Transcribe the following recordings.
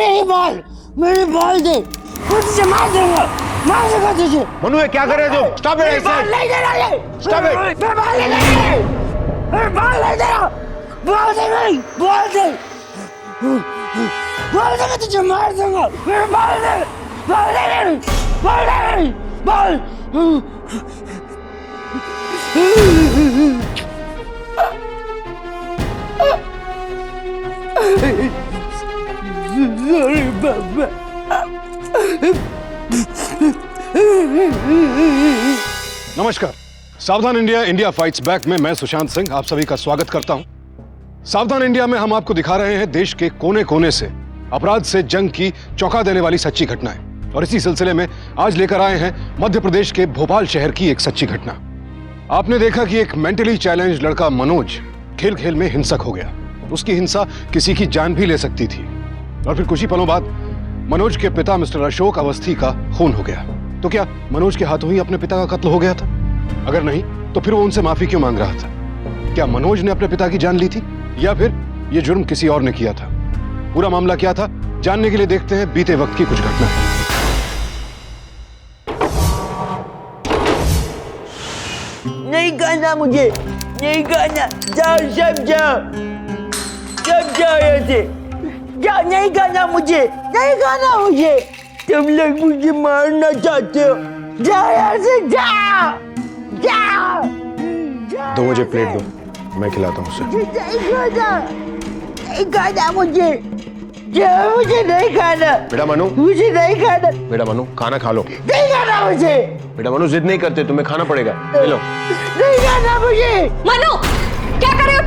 मेरी बॉल दे, मैं तुझे मार दूंगा तुझे। मनु ये क्या कर रहे हो? Stop it! नहीं दे रहा ये। Stop it! मैं बॉल नहीं दे रहा, मैं बॉल नहीं दे रहा, बॉल दे नहीं, बॉल दे, बॉल दे, मैं तुझे मार दूंगा। मेरे बॉल दे, बॉल दे नहीं, बॉल दे नहीं, बॉल। Sorry, Baba. नमस्कार, सावधान इंडिया इंडिया फाइट्स बैक में मैं सुशांत सिंह आप सभी का स्वागत करता हूं। सावधान इंडिया में हम आपको दिखा रहे हैं देश के कोने कोने से अपराध से जंग की चौंका देने वाली सच्ची घटनाएं। और इसी सिलसिले में आज लेकर आए हैं मध्य प्रदेश के भोपाल शहर की एक सच्ची घटना। आपने देखा कि एक मेंटली चैलेंज लड़का मनोज खेल खेल में हिंसक हो गया। उसकी हिंसा किसी की जान भी ले सकती थी। और फिर कुछ ही पलों बाद मनोज के पिता मिस्टर अशोक अवस्थी का खून हो गया। तो क्या मनोज के हाथों ही अपने पिता का कत्ल हो गया था? अगर नहीं तो फिर वो उनसे माफी क्यों मांग रहा था? क्या मनोज ने अपने पिता की जान ली थी या फिर ये जुर्म किसी और ने किया था? पूरा मामला क्या था जानने के लिए देखते हैं बीते वक्त की कुछ घटनाएं। नहीं करना मुझे, नहीं करना, जाओ सब जाओ, सब जाओ यहाँ से, जाओ, नहीं करना मुझे, नहीं करना मुझे। तुम लोग मुझे मारना चाहते हो, जाओ यहाँ से, जाओ, जाओ, जाओ। दो मुझे प्लेट दो, मैं खिलाता हूँ उसे। नहीं खाना मुझे, जाओ, मुझे नहीं खाना। बेटा मनु, मुझे नहीं खाना। बेटा मनु खाना खा लो। नहीं खाना मुझे। बेटा मनु जिद नहीं करते, तुम्हें खाना पड़ेगा। ले लो। नहीं खाना मुझे। मनु, क्या कर रहे हो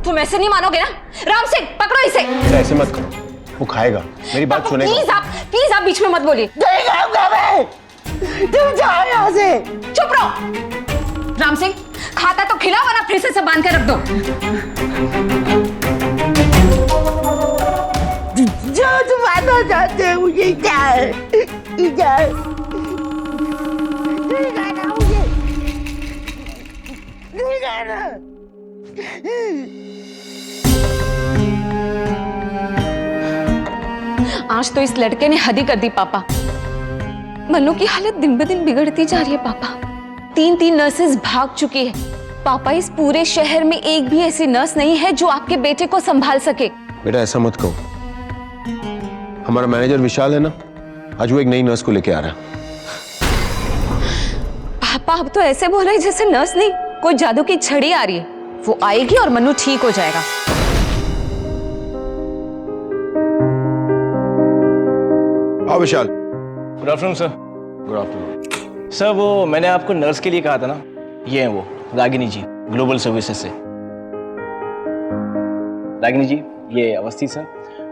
तुम ऐसे नहीं मानोगे ना। राम सिंह पकड़ो इसे। ऐसे मत करो, वो खाएगा, मेरी बात सुनेगा। प्लीज आप बीच में मत बोलिए। नहीं खाऊंगा मैं, तुम जाओ यहाँ से। चुप रहो। राम सिंह खाता तो खिलाओ वरना फिर से बांध के रख दो। जो तुम आना चाहते हो मुझे जाए, जाए। नहीं खाना मुझे, नहीं खाना। आज तो इस लड़के ने हद ही कर दी पापा। मनु की हालत दिन ब दिन बिगड़ती जा रही है पापा। 3 नर्सेस भाग चुकी है पापा। इस पूरे शहर में एक भी ऐसी नर्स नहीं है जो आपके बेटे को संभाल सके। बेटा ऐसा मत कहो, हमारा मैनेजर विशाल है ना, आज वो एक नई नर्स को लेके आ रहा है। पापा अब तो ऐसे बोल रहे हैं जैसे नर्स नहीं कोई जादू की छड़ी आ रही है। वो आएगी और मनु ठीक हो जाएगा। आओ Vishal. Good afternoon sir. Good afternoon sir, वो मैंने आपको नर्स के लिए कहा था ना, ये हैं वो रागिनी जी, ग्लोबल सर्विसेज से। रागिनी जी, ये अवस्थी सर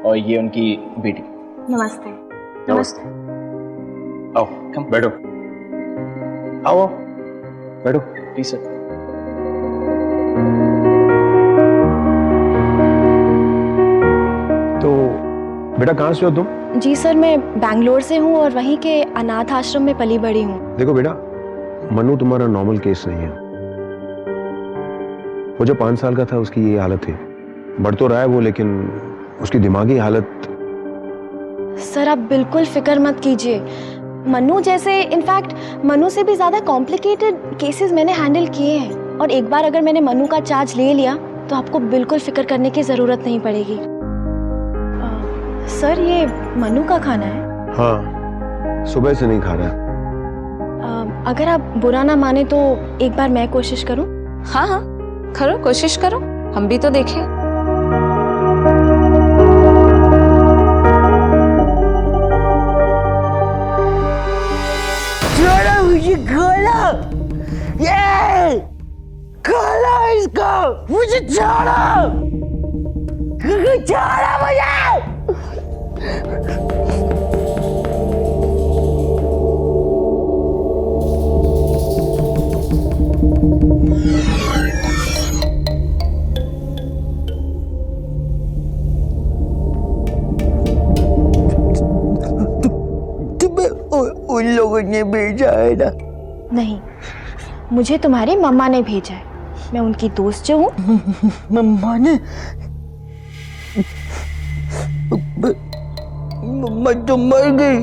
और ये उनकी बेटी। नमस्ते। नमस्ते। आओ कम बैठो, आओ बैठो। Please sir. तो बेटा कहाँ से हो तुम? जी सर, मैं बैंगलोर से हूँ और वहीं के अनाथ आश्रम में पली बड़ी हूँ। देखो बेटा, मनु तुम्हारा नॉर्मल केस नहीं है। वो जब 5 साल का था उसकी ये हालत थी। बढ़ तो रहा है वो, लेकिन उसकी दिमागी हालत। सर आप बिल्कुल फिक्र मत कीजिए। मनु जैसे, इनफैक्ट मनु से भी ज्यादा कॉम्प्लिकेटेड केसेस मैंने हैंडल किए हैं। और एक बार अगर मैंने मनु का चार्ज ले लिया तो आपको बिल्कुल फिक्र करने की जरूरत नहीं पड़ेगी। सर ये मनु का खाना है? हाँ, सुबह से नहीं खा रहा। अगर आप बुरा ना माने तो एक बार मैं कोशिश करूं? हाँ करो, कोशिश करो, हम भी तो देखें। छोड़ो मुझे, खोलो, ये खोलो इसको, मुझे छोड़ो, छोड़ो मुझे। तुम्हें उन लोगों ने भेजा है ना? नहीं, मुझे तुम्हारी मम्मा ने भेजा है। मैं उनकी दोस्त जो हूँ। मम्मा ने? मम्मा तो मर गई,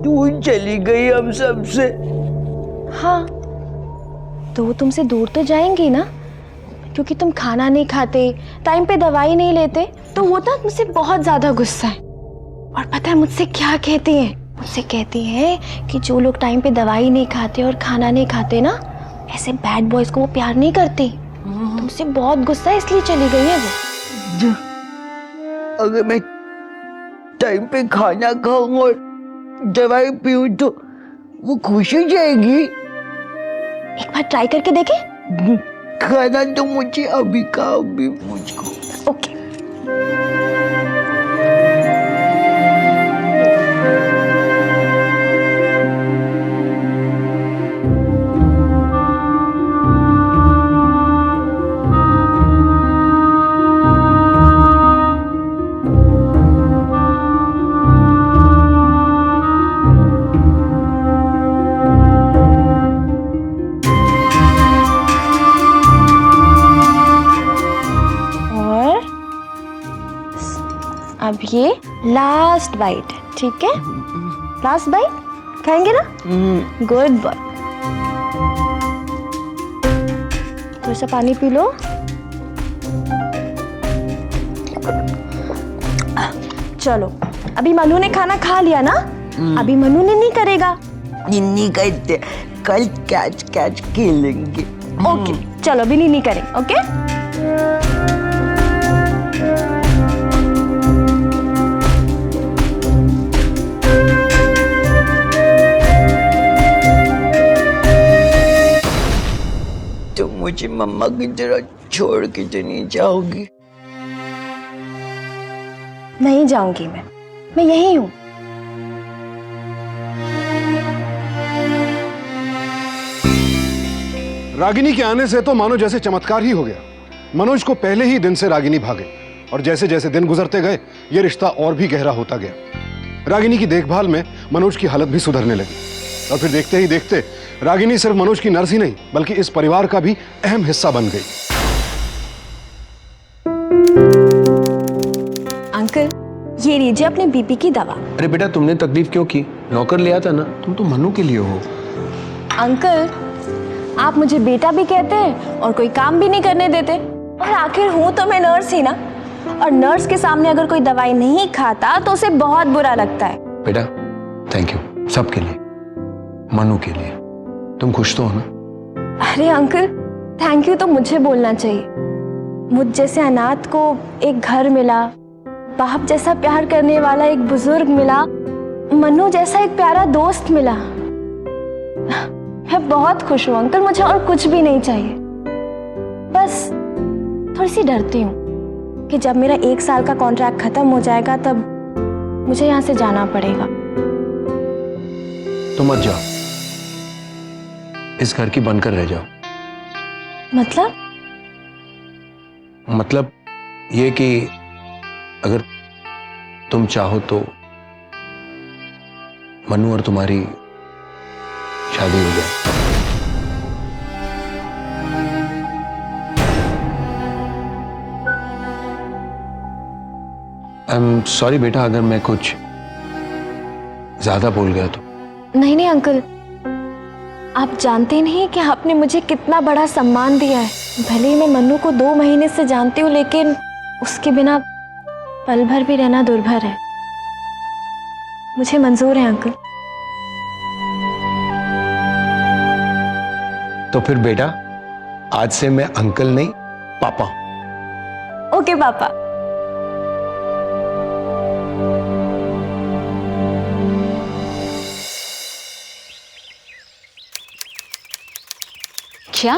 दूर चली गई हम सबसे। हाँ, तो वो तुमसे दूर तो जाएंगी ना, क्योंकि तुम खाना नहीं खाते, टाइम पे दवाई नहीं लेते। तो वो ना मुझसे बहुत ज्यादा गुस्सा है। और पता है मुझसे क्या कहती है? मुझसे कहती है कि जो लोग टाइम पे दवाई नहीं खाते और खाना नहीं खाते ना, ऐसे बैड बॉयज को वो प्यार नहीं करती। तुमसे बहुत गुस्सा है, इसलिए चली गई है वो। अगर मैं टाइम पे खाना खाऊं और दवाई पीऊं तो वो खुश हो जाएगी। एक बार ट्राई करके देखे। खाना तो मुझे अभी का अभी मुझको। ओके। अब ये लास्ट बाइट है, ठीक है? लास्ट बाइट खाएंगे ना? Good boy. थोड़ा सा पानी पी लो। चलो, अभी मनु ने खाना खा लिया ना, अभी मनु ने नहीं करेगा। नहीं करते, कल कैच कैच खेलेंगे। ओके, चलो अभी नहीं करेंगे। ओके? तो मुझे मम्मा की तरह छोड़ के तो नहीं जाओगी? नहीं जाऊंगी मैं यही हूँ। रागिनी के आने से तो मानो जैसे चमत्कार ही हो गया। मनोज को पहले ही दिन से रागिनी भागे और जैसे जैसे दिन गुजरते गए ये रिश्ता और भी गहरा होता गया। रागिनी की देखभाल में मनोज की हालत भी सुधरने लगी और फिर देखते ही देखते रागिनी सिर्फ मनोज की नर्स ही नहीं बल्कि इस परिवार का भी अहम हिस्सा बन गई। अंकल, ये लीजिए अपने बीपी की दवा। अरे बेटा तुमने तकलीफ क्यों की? नौकर ले आता ना, तुम तो मनु के लिए हो। अंकल, आप मुझे बेटा भी कहते हैं और कोई काम भी नहीं करने देते। और आखिर हूँ तो मैं नर्स ही ना, और नर्स के सामने अगर कोई दवाई नहीं खाता तो उसे बहुत बुरा लगता है। बेटा थैंक यू सबके लिए, मनु के लिए। तुम खुश तो हो ना? अरे अंकल, थैंक यू तो मुझे बोलना चाहिए। मुझ जैसे अनाथ को एक घर मिला, बाप जैसा प्यार करने वाला एक बुजुर्ग मिला, मनु जैसा एक प्यारा दोस्त मिला। मैं बहुत खुश हूँ अंकल, मुझे और कुछ भी नहीं चाहिए। बस थोड़ी सी डरती हूँ कि जब मेरा 1 साल का कॉन्ट्रैक्ट खत्म हो जाएगा तब मुझे यहाँ से जाना पड़ेगा। तो मत जाओ, इस घर की बनकर रह जाओ। मतलब ये कि अगर तुम चाहो तो मनु और तुम्हारी शादी हो जाए। आई एम सॉरी बेटा अगर मैं कुछ ज्यादा बोल गया तो। नहीं अंकल, आप जानते नहीं कि आपने मुझे कितना बड़ा सम्मान दिया है। भले ही मैं मन्नू को 2 महीने से जानती हूँ, लेकिन उसके बिना पल भर भी रहना दुर्भर है। मुझे मंजूर है अंकल। तो फिर बेटा आज से मैं अंकल नहीं पापा। ओके पापा। क्या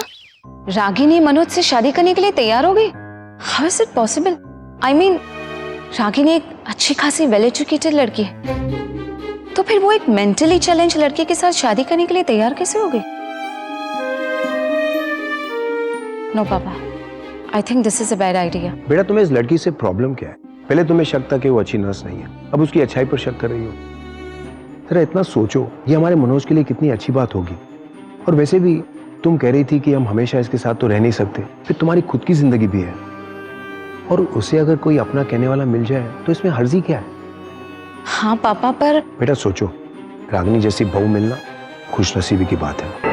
रागिनी मनोज से शादी करने के लिए तैयार हो गई? How is it possible? I mean Ragini एक अच्छी खासी वेल एजुकेटेड लड़की है, तो फिर वो एक मेंटली चैलेंज लड़के के साथ शादी करने के लिए तैयार कैसे हो गई? नो पापा, I think this is a bad idea. बेटा तुम्हें इस लड़की से प्रॉब्लम क्या है? पहले तुम्हें शक था कि वो अच्छी नर्स नहीं है, अब उसकी अच्छाई पर शक कर रही हो। जरा इतना सोचो, ये हमारे मनोज के लिए कितनी अच्छी बात होगी। और वैसे भी तुम कह रही थी कि हम हमेशा इसके साथ तो रह नहीं सकते, फिर तुम्हारी खुद की जिंदगी भी है, और उसे अगर कोई अपना कहने वाला मिल जाए तो इसमें हर्जी क्या है? हाँ पापा, पर बेटा सोचो, रागिनी जैसी बहू मिलना खुशनसीबी की बात है।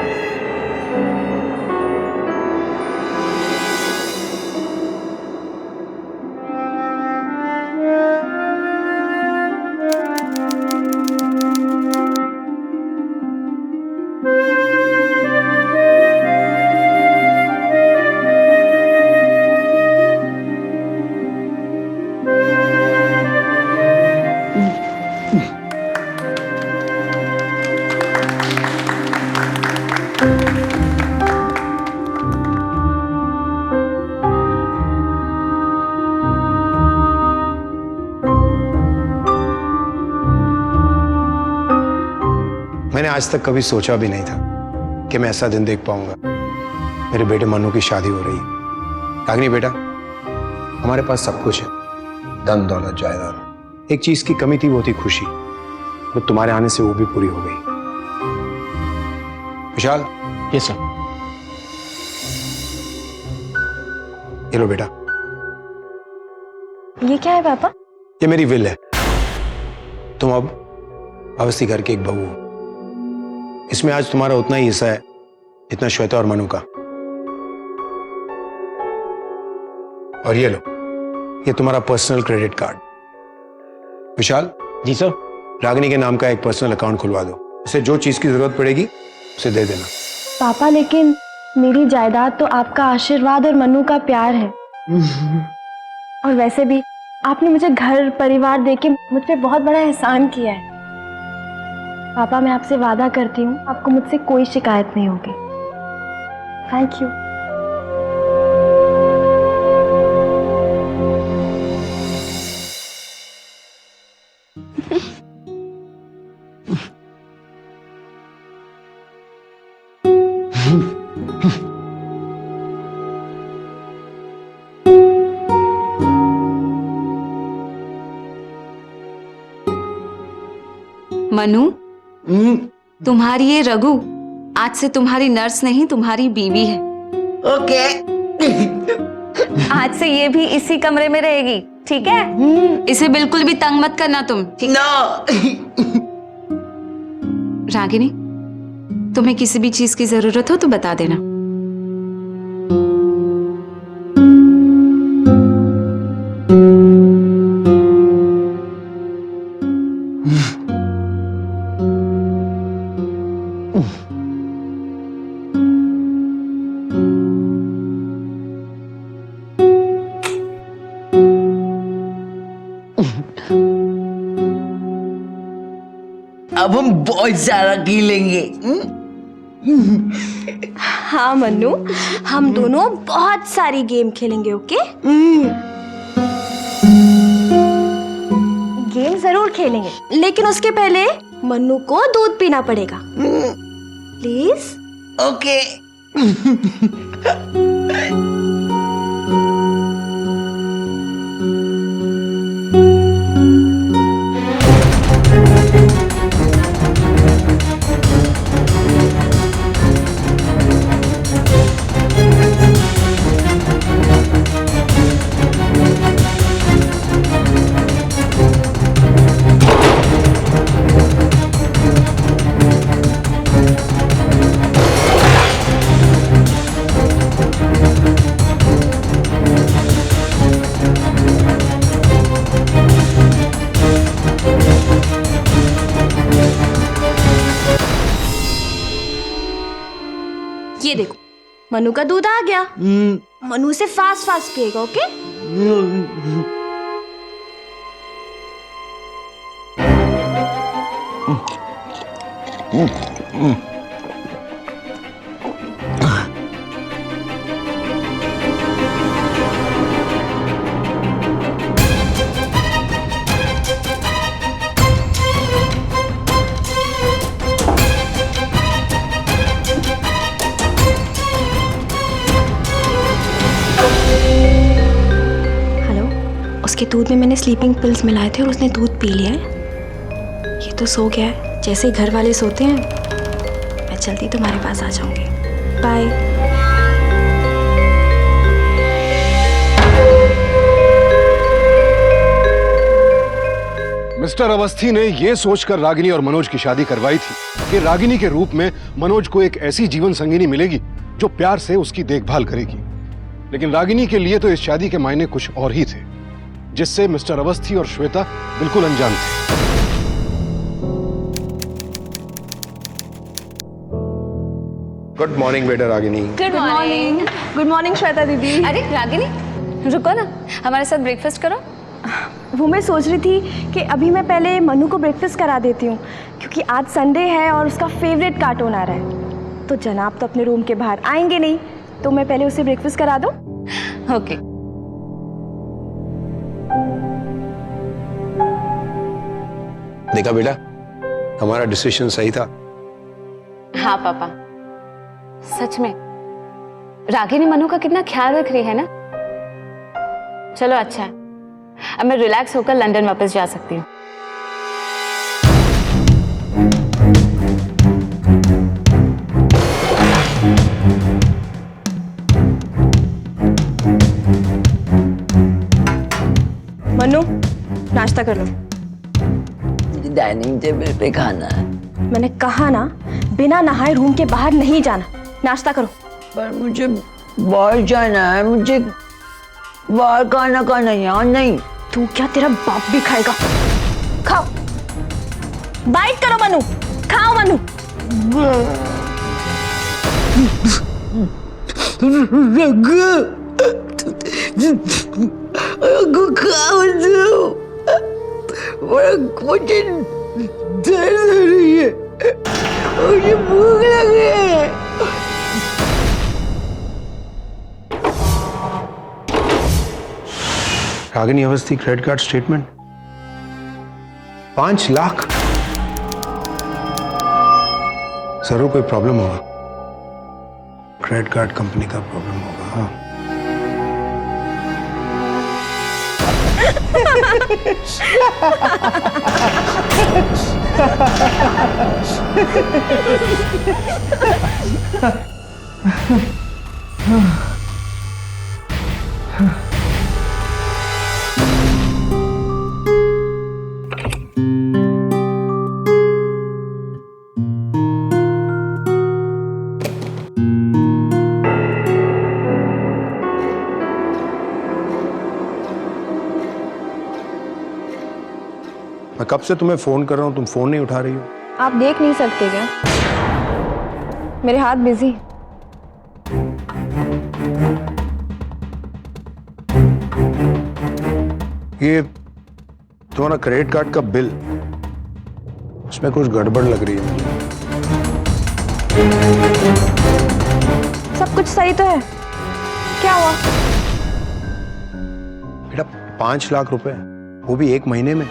मैंने आज तक कभी सोचा भी नहीं था कि मैं ऐसा दिन देख पाऊंगा। मेरे बेटे मनु की शादी हो रही है। रागिनी बेटा, हमारे पास सब कुछ है, धन दौलत जायदाद। एक चीज की कमी थी, वो थी खुशी। वो तुम्हारे आने से वो भी पूरी हो गई। विशाल, यस सर। ये लो बेटा। ये क्या है पापा? ये मेरी विल है। तुम अब अवस्थी घर की एक बहू हो। इसमें आज तुम्हारा उतना ही हिस्सा है जितना श्वेता और मनु का। और ये लो, ये तुम्हारा पर्सनल क्रेडिट कार्ड। विशाल, जी सर। रागिनी के नाम का एक पर्सनल अकाउंट खुलवा दो। उसे जो चीज की जरूरत पड़ेगी उसे दे देना। पापा लेकिन मेरी जायदाद तो आपका आशीर्वाद और मनु का प्यार है। और वैसे भी आपने मुझे घर परिवार देके मुझ पे बहुत बड़ा एहसान किया है। पापा मैं आपसे वादा करती हूँ आपको मुझसे कोई शिकायत नहीं होगी। Thank you. मनु, तुम्हारी ये रघु आज से तुम्हारी नर्स नहीं, तुम्हारी बीवी है। ओके। आज से ये भी इसी कमरे में रहेगी, ठीक है? इसे बिल्कुल भी तंग मत करना तुम, ठीक? नो। रागिनी, तुम्हें किसी भी चीज की जरूरत हो तो बता देना। अब हम बहुत सारा खेलेंगे। हाँ मन्नू, हम दोनों बहुत सारी गेम खेलेंगे। ओके? गेम जरूर खेलेंगे, लेकिन उसके पहले मन्नू को दूध पीना पड़ेगा। प्लीज। ओके। ये देखो, मनु का दूध आ गया। मनु से फास्ट फास्ट पिएगा। ओके? उसके दूध में मैंने स्लीपिंग पिल्स मिलाए थे और उसने दूध पी लिया है। ये तो सो गया है। जैसे ही घर वाले सोते हैं मैं जल्दी तुम्हारे पास आ जाऊंगी। बाय। मिस्टर अवस्थी ने यह सोचकर रागिनी और मनोज की शादी करवाई थी कि रागिनी के रूप में मनोज को एक ऐसी जीवन संगिनी मिलेगी जो प्यार से उसकी देखभाल करेगी। लेकिन रागिनी के लिए तो इस शादी के मायने कुछ और ही थे, जिससे मिस्टर अवस्थी और श्वेता बिल्कुल अनजान थे। गुड मॉर्निंग बेटा Ragini. Good morning. Good morning Shweta दीदी। अरे रागिनी रुको ना, हमारे साथ ब्रेकफास्ट करो। वो मैं सोच रही थी कि अभी मैं पहले मनु को ब्रेकफास्ट करा देती हूँ, क्योंकि आज संडे है और उसका फेवरेट कार्टून आ रहा है। तो जनाब तो अपने रूम के बाहर आएंगे नहीं, तो मैं पहले उसे ब्रेकफास्ट करा दूँ। ओके। देखा बेटा, हमारा डिसीजन सही था। हाँ पापा, सच में रागिनी मनु का कितना ख्याल रख रही है ना। चलो अच्छा है, अब मैं रिलैक्स होकर लंदन वापस जा सकती हूँ। मनु, नाश्ता कर लो। डाइनिंग टेबल पे खाना है। मैंने कहा ना, बिना नहाए रूम के बाहर नहीं जाना। नाश्ता करो। पर मुझे बाहर जाना है, मुझे बाहर खाना खाना यहाँ नहीं। तू क्या, तेरा बाप भी खाएगा। खाओ, बाइट करो मनु, खाओ मनु। खाओ दो, मुझे दर्द हो रही है, मुझे भूख लग रही है। Ragini Awasthi credit card statement 5 lakh. जरूर कोई प्रॉब्लम होगा, क्रेडिट कार्ड कंपनी का प्रॉब्लम होगा। हाँ, मैं कब से तुम्हें फोन कर रहा हूं, तुम फोन नहीं उठा रही हो। आप देख नहीं सकते क्या? मेरे हाथ बिजी। ये तुम्हारा क्रेडिट कार्ड का बिल, उसमें कुछ गड़बड़ लग रही है। सब कुछ सही तो है, क्या हुआ? बेटा 5 लाख रुपए, वो भी 1 महीने में।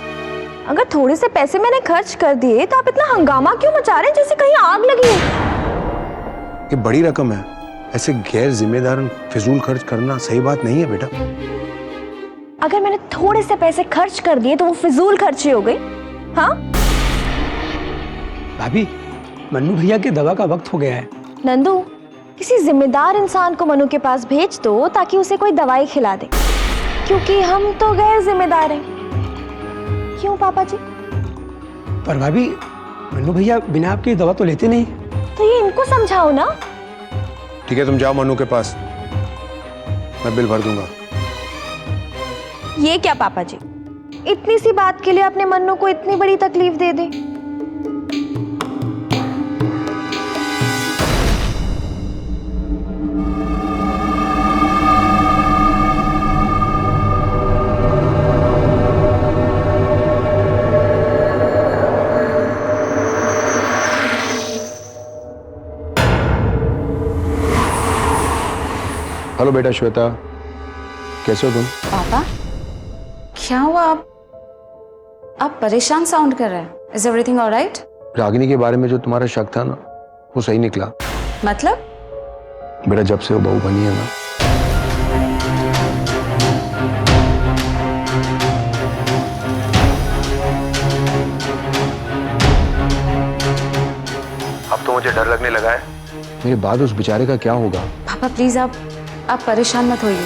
अगर थोड़े से पैसे मैंने खर्च कर दिए तो आप इतना हंगामा क्यों मचा रहे हैं जैसे कहीं आग लगी है? ये बड़ी रकम है, ऐसे गैर जिम्मेदार फिजूल खर्च करना सही बात नहीं है बेटा। अगर मैंने थोड़े से पैसे खर्च कर दिए तो वो फिजूल खर्ची हो गई? हाँ भाभी, मन्नू भैया के दवा का वक्त हो गया है। नंदू, किसी जिम्मेदार इंसान को मनु के पास भेज दो ताकि उसे कोई दवाई खिला दे, क्योंकि हम तो गैर जिम्मेदार हैं। क्यों पापा जी? पर भाभी, मन्नू भैया बिना आपकी दवा तो लेते नहीं। तो ये इनको समझाओ ना। ठीक है, तुम जाओ मनु के पास, मैं बिल भर दूंगा। ये क्या पापा जी, इतनी सी बात के लिए अपने मन्नू को इतनी बड़ी तकलीफ दे दे। हेलो बेटा श्वेता, कैसे हो तुम? पापा क्या हुआ? आप परेशान साउंड कर रहे हैं। Is everything alright? रागिनी के बारे में जो तुम्हारा शक था ना, वो सही निकला। मतलब? बेटा जब से वो बहू बनी है ना, अब तो मुझे डर लगने लगा है। मेरे बाद उस बेचारे का क्या होगा? पापा प्लीज आप परेशान मत होइए।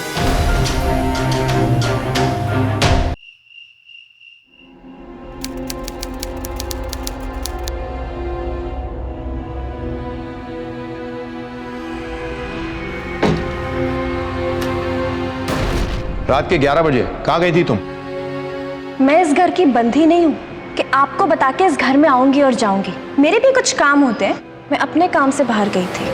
रात के 11 बजे कहाँ गई थी तुम? मैं इस घर की बंदी नहीं हूँ कि आपको बता के इस घर में आऊंगी और जाऊंगी। मेरे भी कुछ काम होते हैं, मैं अपने काम से बाहर गई थी।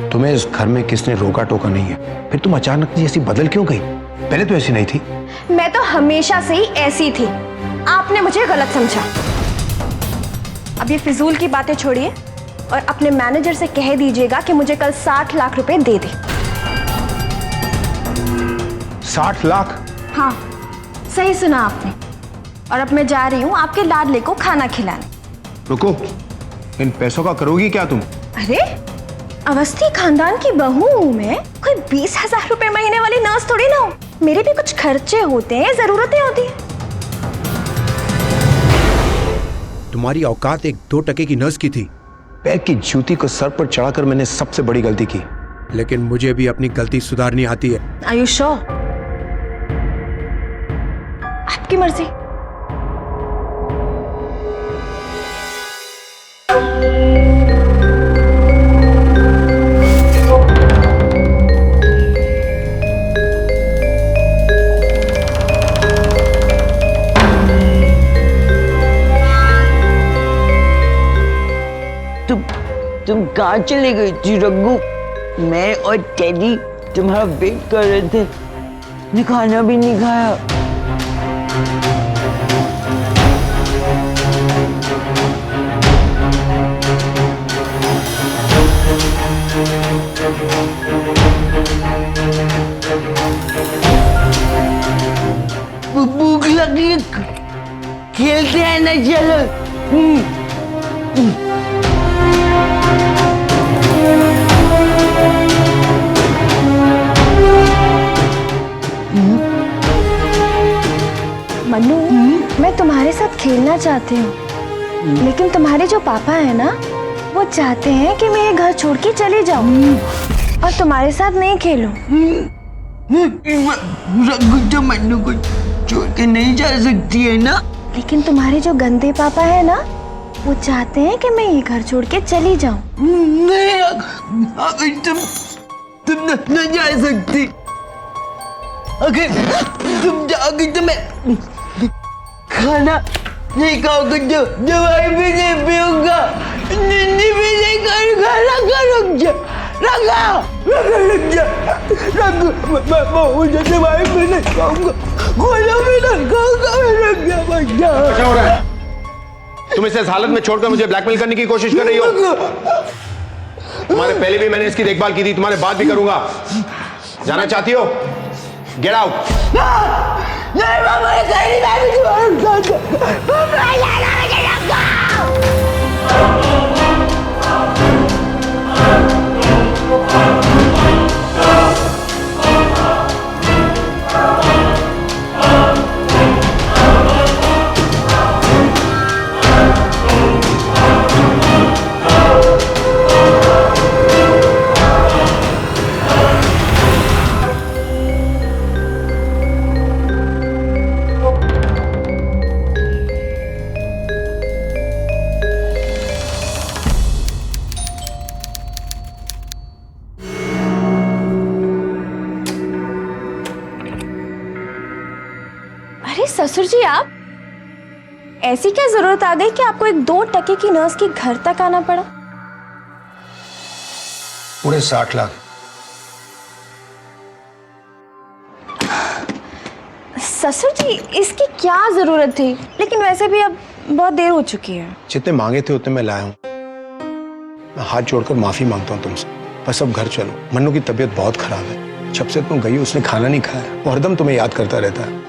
तुम्हें इस घर में किसने रोका टोका नहीं है, फिर तुम अचानक से ऐसी बदल क्यों गई? पहले तो ऐसी नहीं थी। मैं तो हमेशा से ही ऐसी थी, आपने मुझे गलत समझा। अब ये फिजूल की बातें छोड़िए और अपने मैनेजर से कह दीजिएगा कि मुझे कल 60 लाख रुपए दे दे। 60 लाख? हाँ, सही सुना आपने। और अब मैं जा रही हूँ आपके लाडले को खाना खिलाने। रुको, इन पैसों का करोगी क्या तुम? अरे, अवस्थी खानदान की बहू हूँ मैं, कोई 20,000 रुपए महीने वाली नर्स थोड़ी ना हूँ। मेरे भी कुछ खर्चे होते हैं, जरूरतें होती हैं। तुम्हारी औकात एक 2 टके की नर्स की थी। पैर की जूती को सर पर चढ़ाकर मैंने सबसे बड़ी गलती की, लेकिन मुझे भी अपनी गलती सुधारनी आती है। Are you sure? आपकी मर्जी। तुम कहाँ चले गई थी रघु? मैं और टेडी तुम्हारा वेट कर रहे थे, ने खाना भी नहीं खाया। भूख लगी है, खेलते हैं ना, चलो। मन्नू, मैं तुम्हारे साथ खेलना चाहती हूँ, लेकिन तुम्हारे जो पापा है ना, वो चाहते हैं कि मैं ये घर छोड़ के चली जाऊँ और तुम्हारे साथ नहीं खेलूं। रघु तो मन्नू को छोड़ के नहीं जा सकती है ना। लेकिन तुम्हारे जो गंदे पापा है ना, वो चाहते हैं कि मैं ये घर छोड़ के चली जाऊँ। नहीं, अगर तुम न जा सकती। अगर तुम जाओगी तो मैं खाना नहीं खाऊंगा, दवाई भी नहीं पीऊंगा, नींद भी नहीं करूंगा। रुक जा, रुक जा। मुझे दवाई भी नहीं खाऊंगा, खाना भी नहीं खाऊंगा। रुक जा, बच जा। क्या हो रहा है? तुम इसे इस हालत में छोड़कर मुझे ब्लैकमेल करने की कोशिश कर रही हो? तुम्हारे पहले भी मैंने इसकी देखभाल की थी, तुम्हारे बाद भी करूंगा। जाना चाहती हो? Get out. नहीं मामा, मैं भी तुम्हारे अरे ससुर जी, आप ऐसी क्या जरूरत आ गई कि आपको एक 2 टके की नर्स के घर तक आना पड़ा? पूरे 60 लाख। ससुर जी, इसकी क्या जरूरत थी? लेकिन वैसे भी अब बहुत देर हो चुकी है। जितने मांगे थे उतने मैं लाया हूं। मैं हाथ जोड़कर माफी मांगता हूं तुमसे। बस अब घर चलो। मन्नू की तबीयत बहुत खराब है। जब से तुम गई उसने खाना नहीं खाया, वो हरदम तुम्हें याद करता रहता है।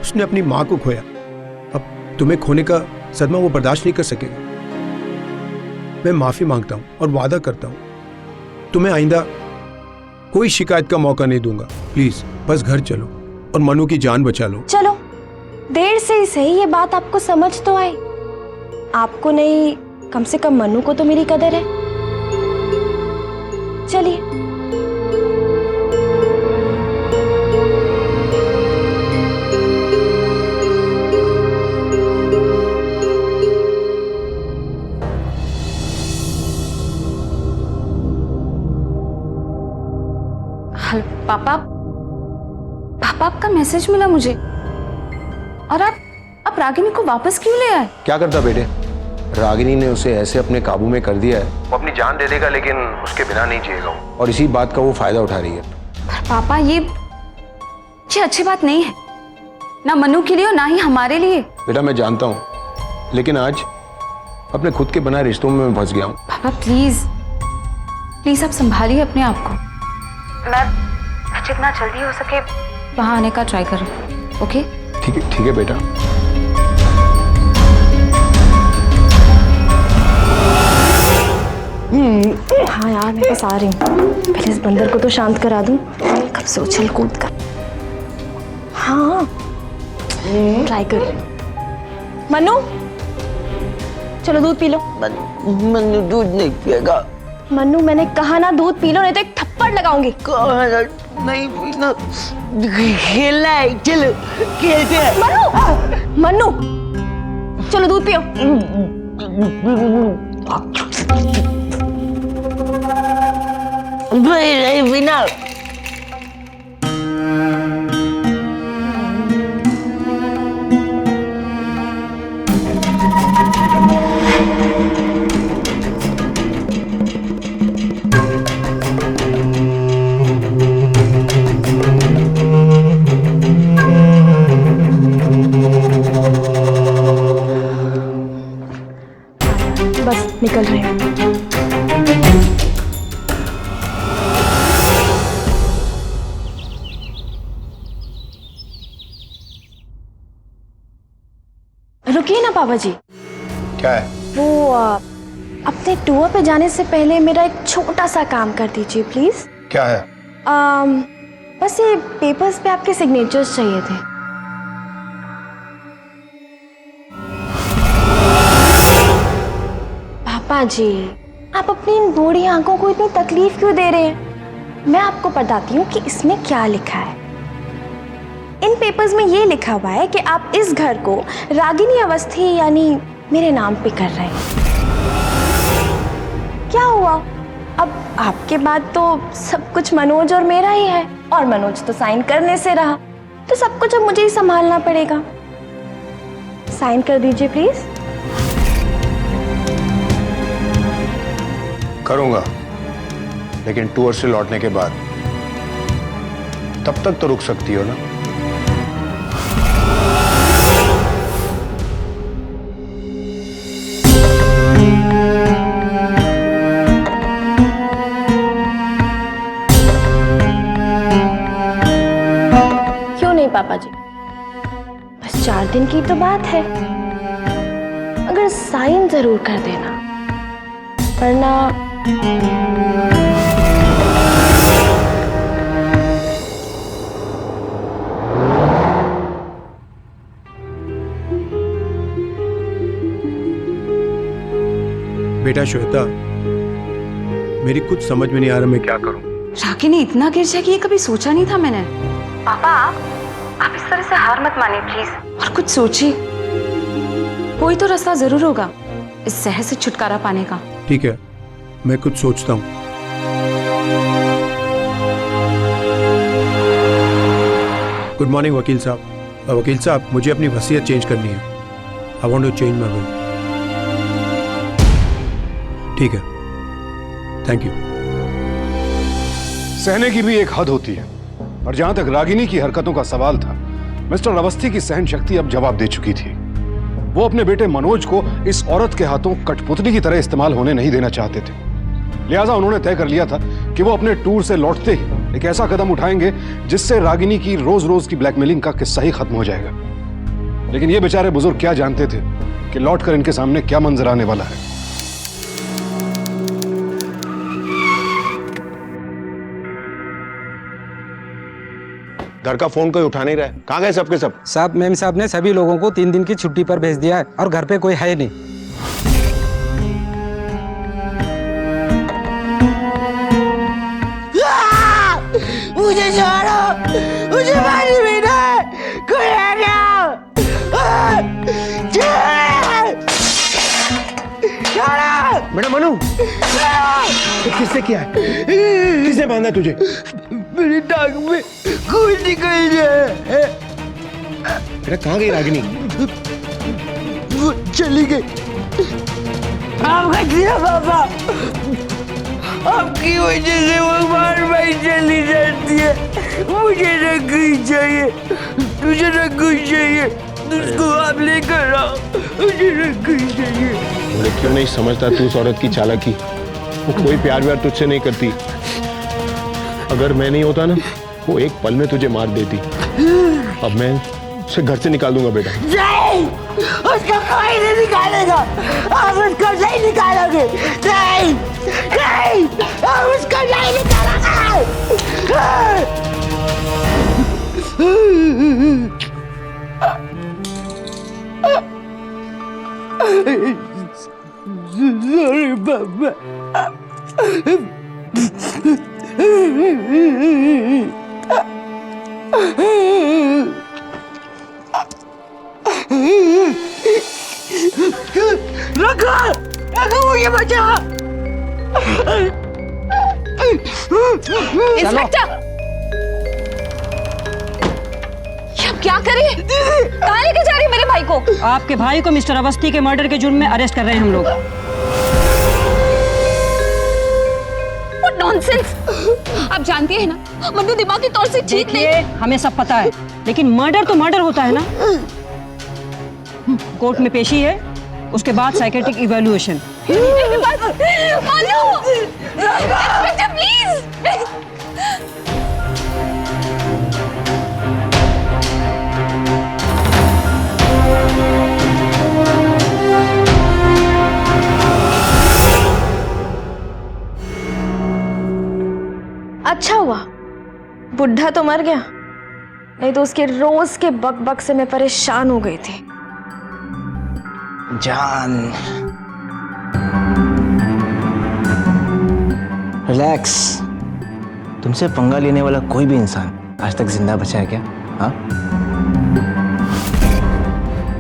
उसने अपनी माँ को खोया, अब तुम्हें खोने का सदमा वो बर्दाश्त नहीं कर सकेगा। मैं माफी मांगता हूं और वादा करता हूं तुम्हें आइंदा कोई शिकायत का मौका नहीं दूंगा। प्लीज बस घर चलो और मनु की जान बचा लो। चलो, देर से ही सही ये बात आपको समझ तो आई। आपको नहीं, कम से कम मनु को तो मेरी कदर है। चलिए। पापा पापा आपका मैसेज मिला मुझे, और आप रागिनी को वापस क्यों ले आए? क्या करता बेटे, रागिनी ने उसे ऐसे अपने काबू में कर दिया है, वो अपनी जान दे देगा लेकिन उसके बिना नहीं जिएगा, और इसी बात का वो फायदा उठा रही है। पर पापा ये अच्छी बात नहीं है, ना मनु के लिए और ना ही हमारे लिए। बेटा मैं जानता हूँ, लेकिन आज अपने खुद के बनाए रिश्तों में मैं फंस गया हूँ। पापा प्लीज प्लीज आप संभालिए अपने आप को। मैं जितना जल्दी हो सके वहां आने का ट्राई करूँ। ओके ठीक है बेटा। हाँ यार मैं बस आ रही हूँ, पहले इस बंदर को तो शांत करा दूँ, कब से उछल कूद कर। हाँ ट्राई कर रही हूँ। मनु चलो दूध पी लो। मनु दूध नहीं पिएगा। मनु मैंने कहा ना दूध पी लो, नहीं तो एक थप्पड़ लगाऊंगी। कहा नहीं पीना, खेलना है, चलो खेलते हैं। मनु चलो दूध पियो। नहीं पीना। बस निकल रहे हैं। रुकिए ना पापा जी। क्या है? वो अपने टूर पे जाने से पहले मेरा एक छोटा सा काम कर दीजिए प्लीज। क्या है? बस ये पेपर्स पे आपके सिग्नेचर्स चाहिए थे। पापा जी आप अपनी इन बूढ़ी आंखों को इतनी तकलीफ क्यों दे रहे हैं? मैं आपको बताती हूँ कि इसमें क्या लिखा है। इन पेपर्स में ये लिखा हुआ है कि आप इस घर को रागिनी अवस्थी यानी मेरे नाम पे कर रहे हैं। क्या हुआ? अब आपके बाद तो सब कुछ मनोज और मेरा ही है, और मनोज तो साइन करने से रहा, तो सब कुछ अब मुझे ही संभालना पड़ेगा। साइन कर दीजिए प्लीज। करूंगा, लेकिन टूर से लौटने के बाद। तब तक तो रुक सकती हो ना? क्यों नहीं पापा जी, बस 4 दिन की तो बात है, अगर साइन जरूर कर देना, वरना बेटा श्वेता, मेरी कुछ समझ में नहीं आ रहा मैं क्या करूं। रागिनी इतना गिर जाएगी ये कभी सोचा नहीं था मैंने। पापा आप इस तरह से हार मत मानिए प्लीज, और कुछ सोचिए, कोई तो रास्ता जरूर होगा इस जहर से छुटकारा पाने का। ठीक है, मैं कुछ सोचता हूं। गुड मॉर्निंग वकील साहब। वकील साहब, मुझे अपनी वसीयत चेंज करनी है। I want to change my will. ठीक है, थैंक यू। सहने की भी एक हद होती है, और जहां तक रागिनी की हरकतों का सवाल था, मिस्टर अवस्थी की सहन शक्ति अब जवाब दे चुकी थी। वो अपने बेटे मनोज को इस औरत के हाथों कठपुतली की तरह इस्तेमाल होने नहीं देना चाहते थे। लिहाजा उन्होंने तय कर लिया था कि वो अपने टूर से लौटते ही एक ऐसा कदम उठाएंगे जिससे रागिनी की रोज रोज की ब्लैकमेलिंग का किस्सा ही खत्म हो जाएगा। लेकिन ये बेचारे बुजुर्ग क्या जानते थे कि लौटकर इनके सामने क्या मंजर आने वाला है। घर का फोन कोई उठा नहीं रहा है, कहाँ गए सबके सब? साहब मेम साहब ने सभी लोगों को 3 दिन की छुट्टी पर भेज दिया है, और घर पे कोई है नहीं। मुझे छोड़ो, मुझे पानी पीना है, कोई आ गया। छोड़ो। बेटा मनु, किसने किया है? किसने बांधा तुझे? मेरी टांग में खून निकल रहा है। बेटा कहाँ गई रागिनी? वो चली गई। आप दिया पापा, आपकी वजह से वो बार बार चली जाती है। मुझे रंगई चाहिए, मुझे रंगई चाहिए, उसको आप लेकर आओ, मुझे रंगई चाहिए। मुझे क्यों नहीं समझता तू उस औरत की चालाकी? वो कोई प्यार व्यार तुझसे नहीं करती। अगर मैं नहीं होता ना, वो एक पल में तुझे मार देती। अब मैं उसे घर से निकाल दूंगा बेटा। नहीं, उसको कोई नहीं निकालेगा। आप उसको नहीं निकालोगे। नहीं, नहीं, आप उसको नहीं निकालोगे। Sorry, Papa. रखो, रखो मुझे बचा। इंस्पेक्टर, ये आप क्या कर रही है? कहाँ लेके जा रही है मेरे भाई को? आपके भाई को मिस्टर अवस्थी के मर्डर के जुर्म में अरेस्ट कर रहे हैं हम लोग। What nonsense! आप जानती है ना, मन्नू दिमागी तौर से ठीक नहीं। देखिए, हमें सब पता है, लेकिन मर्डर तो मर्डर होता है ना। कोर्ट में पेशी है, उसके बाद psychiatric evaluation. Mannu! Inspector please! अच्छा हुआ बुढ़ा तो मर गया, नहीं तो उसके रोज के बक बक से मैं परेशान हो गई थी। जान, रिलैक्स। तुमसे पंगा लेने वाला कोई भी इंसान आज तक जिंदा बचा है क्या? हाँ?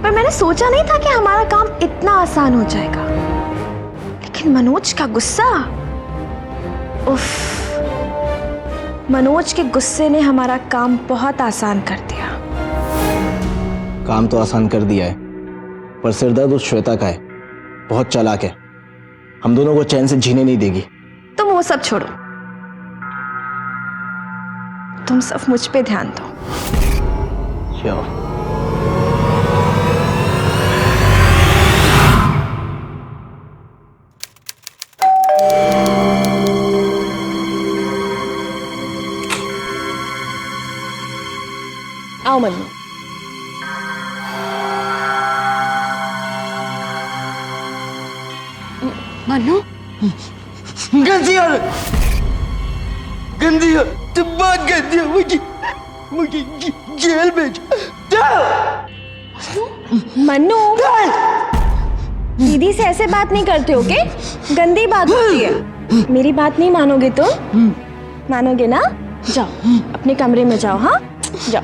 पर मैंने सोचा नहीं था कि हमारा काम इतना आसान हो जाएगा। लेकिन मनोज का गुस्सा, उफ, मनोज के गुस्से ने हमारा काम बहुत आसान कर दिया। काम तो आसान कर दिया है, पर सिरदर्द उस श्वेता का है। बहुत चालाक है, हम दोनों को चैन से जीने नहीं देगी। तुम वो सब छोड़ो, तुम सब मुझ पे ध्यान दो। Sure. आओ मन्नू। मन्नू, गंदी औरत, गंदी औरत, तुम बहुत गंदी हो। मुझे जेल भेजो। मन्नू, दीदी से ऐसे बात नहीं करते हो के? गंदी बात होती है। मेरी बात नहीं मानोगे तो? मानोगे ना? जाओ अपने कमरे में जाओ। हाँ जाओ।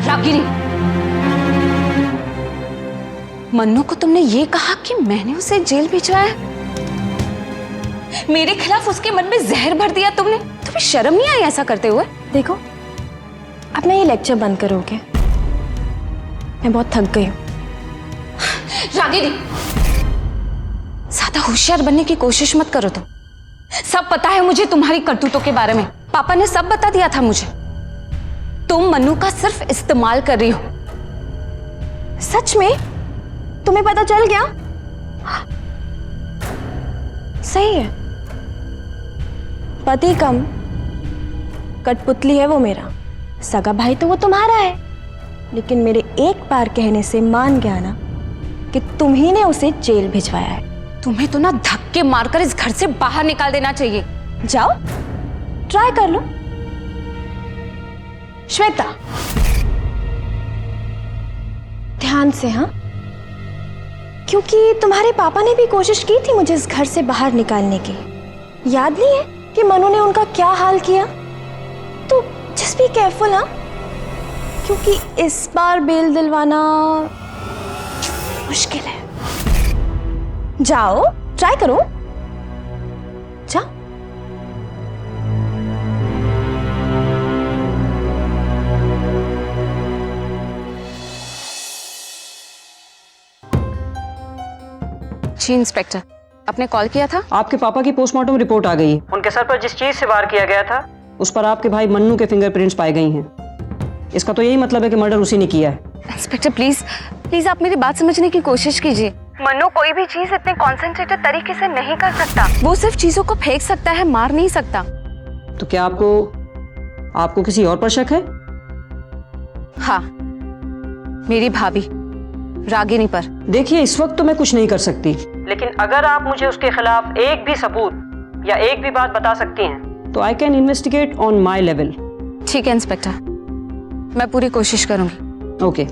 रागिनी, मन्नू को तुमने ये कहा कि मैंने उसे जेल भिजवाया? मेरे खिलाफ उसके मन में जहर भर दिया तुमने? तुम्हें शर्म नहीं आई ऐसा करते हुए? देखो, अब मैं ये लेक्चर बंद करोगे? मैं बहुत थक गई हूँ। रागिनी, ज्यादा होशियार बनने की कोशिश मत करो तुम। सब पता है मुझे तुम्हारी करतूतों के बारे में। पापा ने सब बता दिया था मुझे। तुम मन्नू का सिर्फ इस्तेमाल कर रही हो। सच में? तुम्हें पता चल गया? सही है, पति कम कठपुतली है वो मेरा। सगा भाई तो वो तुम्हारा है, लेकिन मेरे एक बार कहने से मान गया ना कि तुम ही ने उसे जेल भिजवाया है। तुम्हें तो ना धक्के मारकर इस घर से बाहर निकाल देना चाहिए। जाओ ट्राई कर लो। श्वेता, ध्यान से। हाँ, क्योंकि तुम्हारे पापा ने भी कोशिश की थी मुझे इस घर से बाहर निकालने की। याद नहीं है कि मनु ने उनका क्या हाल किया? तो जस्ट बी केयरफुल। हाँ, क्योंकि इस बार बेल दिलवाना मुश्किल है। जाओ ट्राई करो, जाओ। जी इंस्पेक्टर, आपने कॉल किया था? आपके पापा की पोस्टमार्टम रिपोर्ट आ गई है। उनके सर पर जिस चीज से वार किया गया था उस पर आपके भाई मन्नू के फिंगरप्रिंट्स पाए गई हैं। इसका तो यही मतलब है कि मर्डर उसी ने किया है। इंस्पेक्टर प्लीज प्लीज आप मेरी बात समझने की कोशिश कीजिए। मन्नू कोई भी चीज इतने कॉन्सेंट्रेटेड तरीके से नहीं कर सकता। वो सिर्फ चीजों को फेंक सकता है, मार नहीं सकता। तो क्या आपको किसी और पर शक है? हाँ, मेरी भाभी रागिनी पर। देखिए, इस वक्त तो मैं कुछ नहीं कर सकती, लेकिन अगर आप मुझे उसके खिलाफ एक भी सबूत या एक भी बात बता सकती हैं तो I can investigate on my level. ठीक है इंस्पेक्टर, मैं पूरी कोशिश करूंगी। ओके।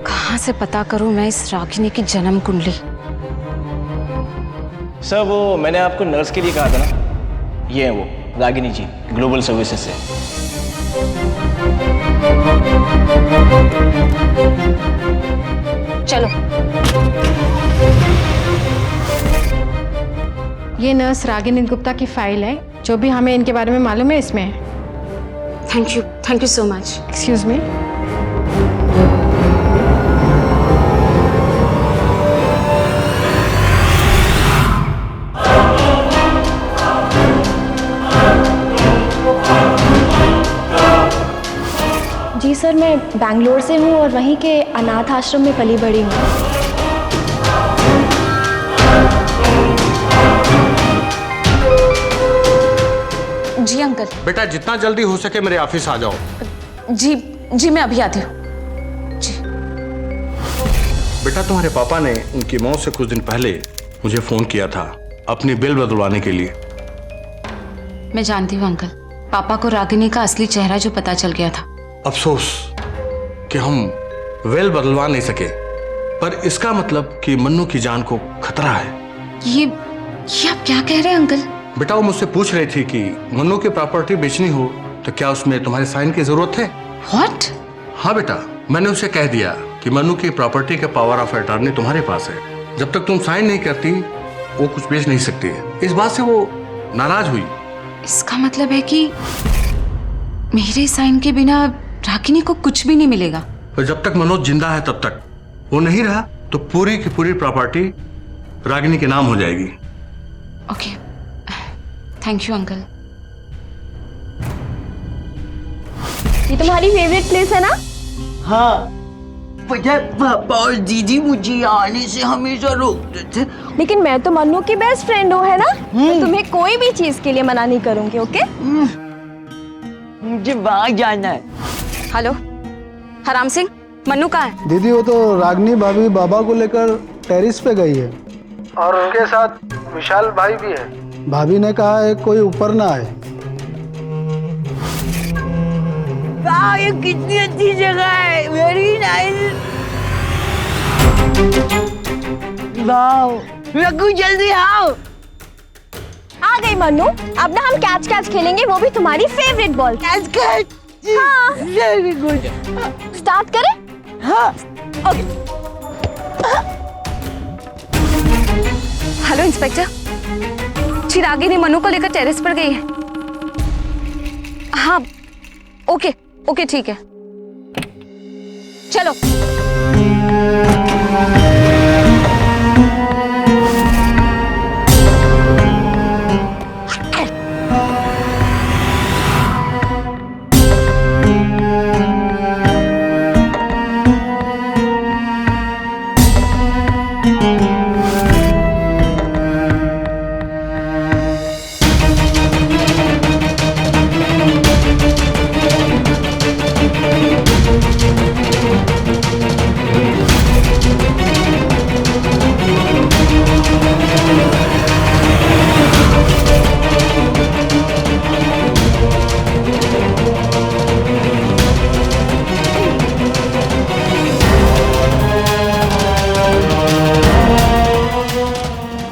कहां से पता करूं मैं इस रागिनी की जन्म कुंडली? सर, वो मैंने आपको नर्स के लिए कहा था ना, ये है वो रागिनी जी, ग्लोबल सर्विसेज से। चलो। ये नर्स रागिनी गुप्ता की फाइल है। जो भी हमें इनके बारे में मालूम है इसमें है। Thank you so much. Excuse me. जी सर, मैं बैंगलोर से हूँ और वहीं के अनाथ आश्रम में पली बड़ी हूँ। जी अंकल। बेटा, जितना जल्दी हो सके मेरे ऑफिस आ जाओ। जी मैं अभी आती हूँ। बेटा, तुम्हारे पापा ने उनकी मौत से कुछ दिन पहले मुझे फोन किया था अपनी बिल बदलवाने के लिए। मैं जानती हूँ अंकल, पापा को रागिनी का असली चेहरा जो पता चल गया था। अफसोस कि हम वेल बदलवा नहीं सके, पर इसका मतलब कि मन्नू की जान को खतरा है। ये आप क्या कह रहे हैं अंकल? बेटा, वो मुझसे पूछ रही थी कि मन्नू की प्रॉपर्टी बेचनी हो तो क्या उसमें तुम्हारे साइन की जरूरत है? What? हाँ बेटा, मैंने उसे कह दिया कि मन्नू की प्रॉपर्टी का पावर ऑफ अटॉर्नी तुम्हारे पास है। जब तक तुम साइन नहीं करती वो कुछ बेच नहीं सकती है। इस बात से वो नाराज हुई। इसका मतलब है कि मेरे साइन के बिना रागिनी को कुछ भी नहीं मिलेगा। और जब तक मनोज जिंदा है तब तक, वो नहीं रहा तो पूरी की पूरी प्रॉपर्टी रागिनी के नाम हो जाएगी। Okay, thank you uncle. ये तुम्हारी फेवरेट प्लेस है ना? हाँ, पता है पापा और दीदी मुझे आने से हमेशा रोकते थे। लेकिन मैं तो मन्नू की बेस्ट फ्रेंड हूँ, है ना? मैं तुम्हें कोई भी चीज के लिए मना नहीं करूंगी। ओके? मुझे वहाँ जाना है। हेलो हराम सिंह, मन्नू कहाँ है? दीदी, वो तो रागिनी भाभी बाबा को लेकर टेरिस पे गई है और उनके साथ विशाल भाई भी है। भाभी ने कहा है कोई ऊपर ना आए। वाह, ये कितनी अच्छी जगह है। Very nice. वाह, रघु जल्दी आओ। आ गई मन्नू। अब ना हम कैच कैच खेलेंगे, वो भी तुम्हारी फेवरेट बॉल। Catch catch. हाँ। Very good. स्टार्ट करें? हाँ। ओके। हेलो इंस्पेक्टर, चिरागिनी मन्नू को लेकर टेरेस पर गई है। हाँ, ओके ठीक है, चलो।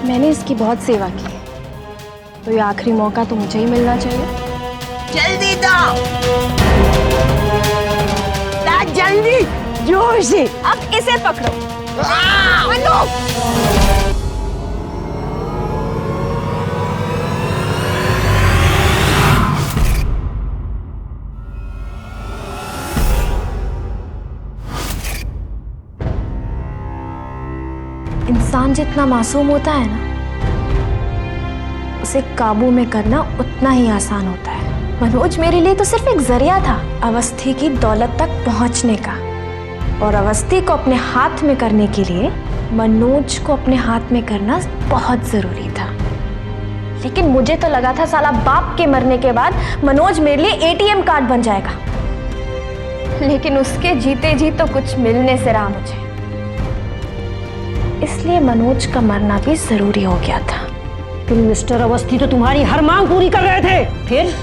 मैंने इसकी बहुत सेवा की है। तो ये आखिरी मौका तो मुझे ही मिलना चाहिए। जल्दी दो, जल्दी, जोर से। अब इसे पकड़ो। इंसान जितना मासूम होता है ना, उसे काबू में करना उतना ही आसान होता है। मनोज मेरे लिए तो सिर्फ एक जरिया था अवस्थी की दौलत तक पहुंचने का, और अवस्थी को अपने हाथ में करने के लिए मनोज को अपने हाथ में करना बहुत जरूरी था। लेकिन मुझे तो लगा था साला बाप के मरने के बाद मनोज मेरे लिए एटीएम कार्ड बन जाएगा, लेकिन उसके जीते जी तो कुछ मिलने से रहा मुझे। इसलिए मनोज का मरना भी जरूरी हो गया था। तुम मिस्टर अवस्थी तो तुम्हारी हर मांग पूरी कर रहे थे, फिर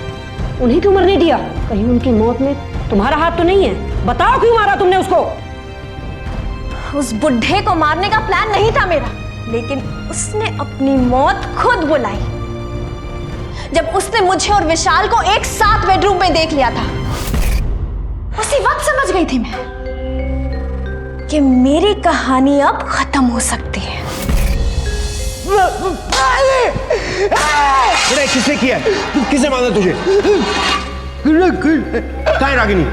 उन्हें क्यों मरने दिया? कहीं उनकी मौत में तुम्हारा हाथ तो नहीं है? बताओ क्यों मारा तुमने उसको? उस बुढ़े को मारने का प्लान नहीं था मेरा, लेकिन उसने अपनी मौत खुद बुलाई। जब उसने मुझे और विशाल को एक साथ बेडरूम में देख लिया था, उसी वक्त समझ गई थी मैं कि मेरी कहानी अब खत्म हो सकती है। किसने किया? किसने मारा तुझे? कहाँ है रागिनी?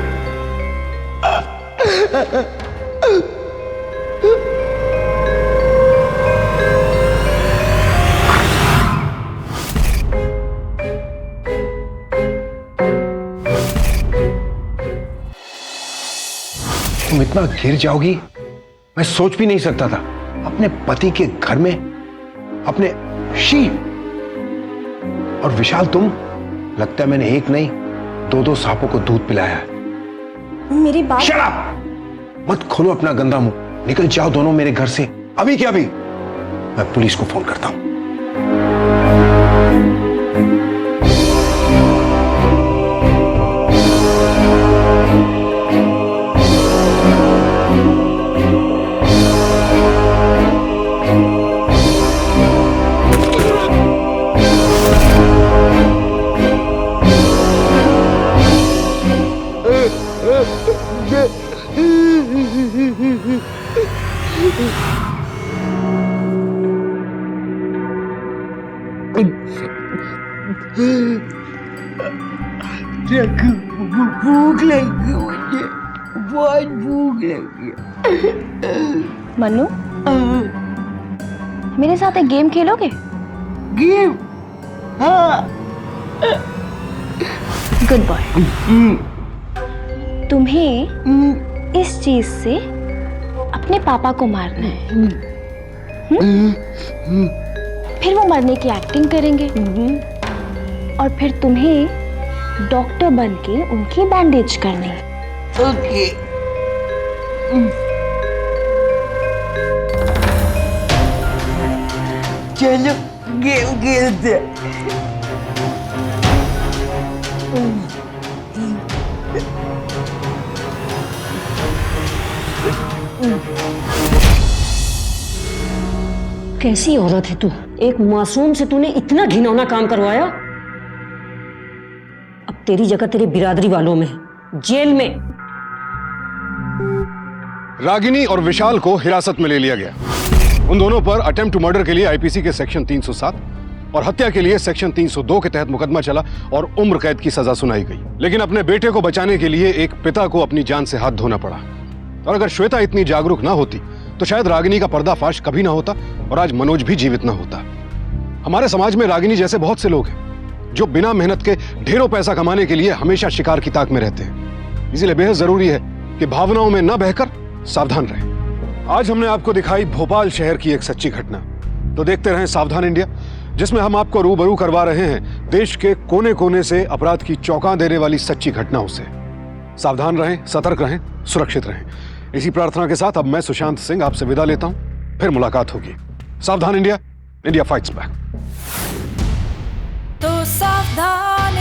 तुम इतना गिर जाओगी मैं सोच भी नहीं सकता था। अपने पति के घर में अपने शी और विशाल, तुम, लगता है मैंने एक नहीं दो सांपों को दूध पिलाया है। मेरी बात शट अप! मत खोलो अपना गंदा मुंह, निकल जाओ दोनों मेरे घर से अभी के अभी। मैं पुलिस को फोन करता हूं। भूख लगी मुझे, बहुत भूख लगी। मन्नू, मेरे साथ एक गेम खेलोगे? गेम? हाँ। Good boy. तुम्हें इस चीज से अपने पापा को मारना है। फिर वो मरने की एक्टिंग करेंगे, और फिर तुम्हें डॉक्टर बन के उनकी बैंडेज करनी है। ओके। चलो गेम खेलते हैं। कैसी औरत है तू? एक मासूम से तूने इतना घिनौना काम करवाया। अब तेरी जगह तेरी बिरादरी वालों में, जेल में। रागिनी और विशाल को हिरासत में ले लिया गया। उन दोनों पर अटेम्प्ट टू मर्डर के लिए आईपीसी के सेक्शन 307 और हत्या के लिए सेक्शन 302 के तहत मुकदमा चला और उम्र कैद की सजा सुनाई गई। लेकिन अपने बेटे को बचाने के लिए एक पिता को अपनी जान से हाथ धोना पड़ा। और अगर श्वेता इतनी जागरूक ना होती तो शायद रागिनी का पर्दाफाश कभी ना होता और आज मनोज भी जीवित ना होता। हमारे समाज में रागिनी जैसे बहुत से लोग हैं जो बिना मेहनत के ढेरों पैसा कमाने के लिए हमेशा शिकार की ताक में रहते हैं। इसीलिए बेहद जरूरी है कि भावनाओं में न बहकर सावधान रहें। आज हमने आपको दिखाई भोपाल शहर की एक सच्ची घटना, तो देखते रहें सावधान इंडिया, जिसमें हम आपको रूबरू करवा रहे हैं देश के कोने कोने से अपराध की चौंका देने वाली सच्ची घटनाओं से। सावधान रहें, सतर्क रहें, सुरक्षित रहें। इसी प्रार्थना के साथ अब मैं सुशांत सिंह आपसे विदा लेता हूं। फिर मुलाकात होगी। सावधान इंडिया, इंडिया फाइट्स बैक। तो सावधान